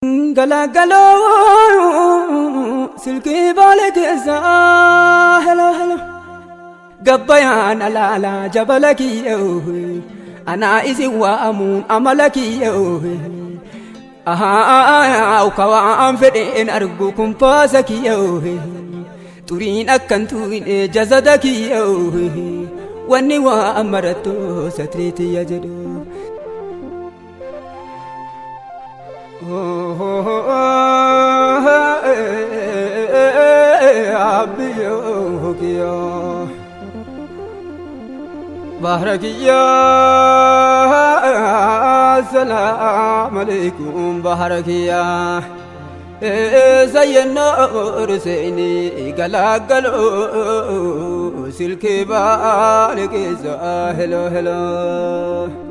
Gala galo silki bale kesa hello hello Gabbayan ala jabalaki yo ana isi wa amun amalaki yo aha ukawa am fede en argu kumpasaki yo turin akkan turin jazadaki yo wani wa amarato satriti yajado Baharakiya Assalamu alaikum Baharakiya Zayyana Rusaini Galagalo Silki Balikisa Hello hello